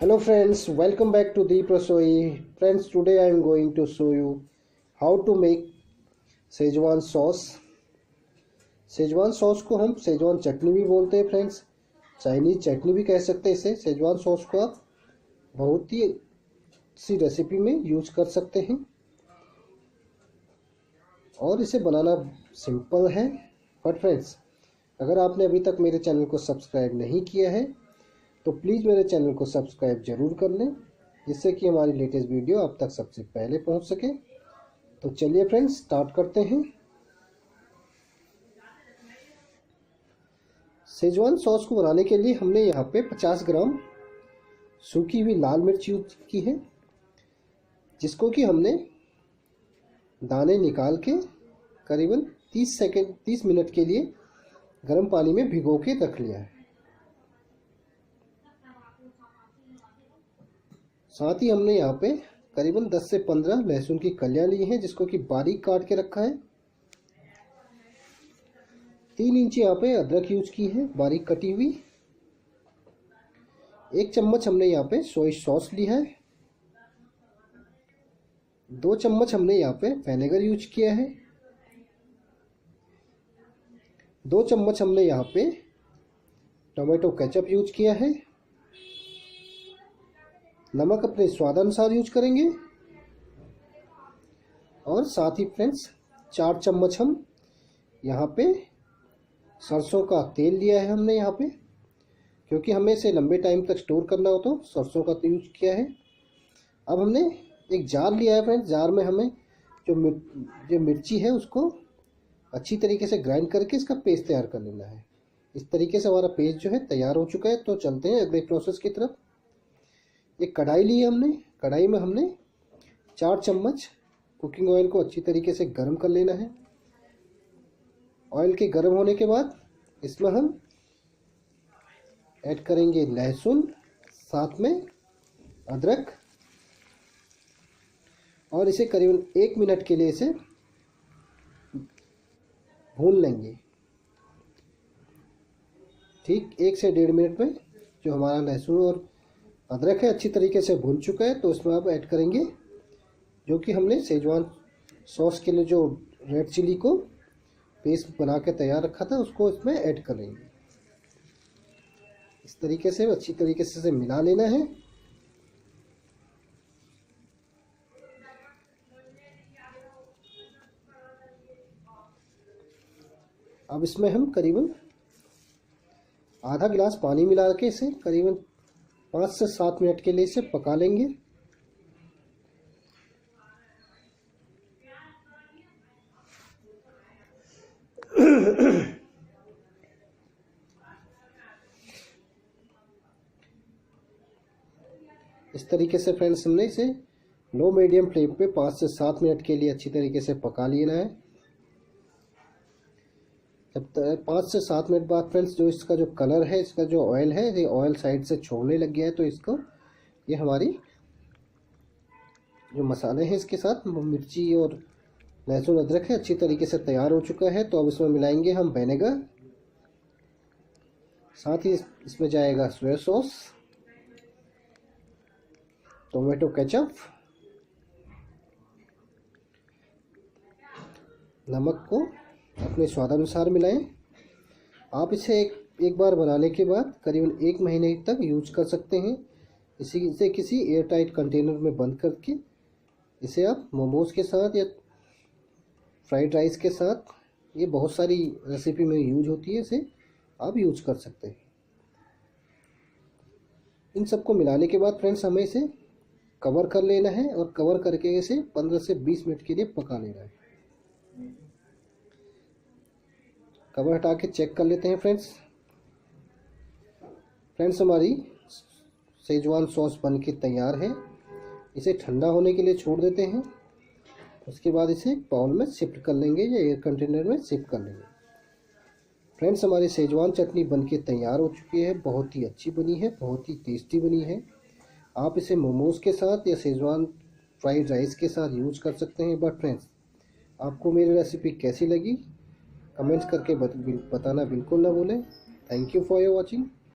Hello friends, welcome back to Deep Rasoi. Friends, today I am going to show you how to make Szechuan sauce. Szechuan sauce को हम Szechuan चटनी भी बोलते हैं friends, Chinese चटनी भी कह सकते हैं इसे। Szechuan sauce को आप बहुत ही सी रेसिपी में यूज कर सकते हैं और इसे बनाना सिंपल है। बट फ्रेंड्स, अगर आपने अभी तक मेरे चैनल को सब्सक्राइब नहीं किया है तो प्लीज़ मेरे चैनल को सब्सक्राइब ज़रूर कर लें, जिससे कि हमारी लेटेस्ट वीडियो आप तक सबसे पहले पहुंच सके। तो चलिए फ्रेंड्स, स्टार्ट करते हैं। सेजवान सॉस को बनाने के लिए हमने यहाँ पे 50 ग्राम सूखी हुई लाल मिर्च यूज की है, जिसको कि हमने दाने निकाल के करीबन 30 मिनट के लिए गर्म पानी में भिगो के रख लिया है। साथ ही हमने यहाँ पे करीबन 10 से 15 लहसुन की कलियां ली हैं, जिसको कि बारीक काट के रखा है। 3 इंच यहाँ पे अदरक यूज की है, बारीक कटी हुई। 1 चम्मच हमने यहाँ पे सोया सॉस लिया है। 2 चम्मच हमने यहाँ पे विनेगर यूज किया है। 2 चम्मच हमने यहाँ पे टोमेटो केचप यूज किया है। नमक अपने स्वाद अनुसार यूज करेंगे। और साथ ही फ्रेंड्स 4 चम्मच हम यहाँ पे सरसों का तेल लिया है हमने यहाँ पे, क्योंकि हमें इसे लंबे टाइम तक स्टोर करना हो तो सरसों का तेल यूज किया है। अब हमने एक जार लिया है फ्रेंड्स, जार में हमें जो मिर्ची है उसको अच्छी तरीके से ग्राइंड करके इसका पेस्ट तैयार कर लेना है। इस तरीके से हमारा पेस्ट जो है तैयार हो चुका है। तो चलते हैं अगले प्रोसेस की तरफ। एक कढ़ाई ली है हमने, कढ़ाई में हमने 4 चम्मच कुकिंग ऑयल को अच्छी तरीके से गर्म कर लेना है। ऑयल के गर्म होने के बाद इसमें हम ऐड करेंगे लहसुन, साथ में अदरक, और इसे करीबन 1 मिनट के लिए इसे भून लेंगे। ठीक 1 से 1.5 मिनट में जो हमारा लहसुन और अदरक है अच्छी तरीके से भून चुका है, तो इसमें आप ऐड करेंगे जो कि हमने सेजवान सॉस के लिए जो रेड चिली को पेस्ट बना के तैयार रखा था उसको इसमें ऐड करेंगे। इस तरीके से अच्छी तरीके से इसे मिला लेना है। अब इसमें हम करीबन आधा गिलास पानी मिला के इसे करीबन 5 से 7 मिनट के लिए इसे पका लेंगे। इस तरीके से फ्रेंड्स हमने इसे लो मीडियम फ्लेम पे 5 से 7 मिनट के लिए अच्छी तरीके से पका लेना है। जब 5 से 7 मिनट बाद फ्रेंड्स जो इसका जो कलर है, इसका जो ऑयल है, ये ऑयल साइड से छोड़ने लग गया है, तो इसको ये हमारी जो मसाले हैं इसके साथ मिर्ची और लहसुन अदरक है अच्छी तरीके से तैयार हो चुका है। तो अब इसमें मिलाएंगे हम विनेगर, साथ ही इसमें जाएगा सोया सॉस, टोमेटो केचप, नमक को अपने स्वादानुसार मिलाएं। आप इसे एक बार बनाने के बाद करीबन 1 महीने तक यूज कर सकते हैं। इसे किसी एयर टाइट कंटेनर में बंद करके इसे आप मोमोज के साथ या फ्राइड राइस के साथ, ये बहुत सारी रेसिपी में यूज होती है, इसे आप यूज कर सकते हैं। इन सबको मिलाने के बाद फ्रेंड्स हमें इसे कवर कर लेना है और कवर करके इसे 15 से 20 मिनट के लिए पका लेना है। कवर हटा के चेक कर लेते हैं फ्रेंड्स। हमारी सेजवान सॉस बन के तैयार है। इसे ठंडा होने के लिए छोड़ देते हैं। उसके बाद इसे बाउल में शिफ्ट कर लेंगे या एयर कंटेनर में शिफ्ट कर लेंगे। फ्रेंड्स, हमारी सेजवान चटनी बन के तैयार हो चुकी है। बहुत ही अच्छी बनी है, बहुत ही टेस्टी बनी है। आप इसे मोमोज के साथ या सेजवान फ्राइड राइस के साथ यूज कर सकते हैं। बट फ्रेंड्स, आपको मेरी रेसिपी कैसी लगी कमेंट्स करके बताना बिल्कुल ना भूलें। Thank you for your watching.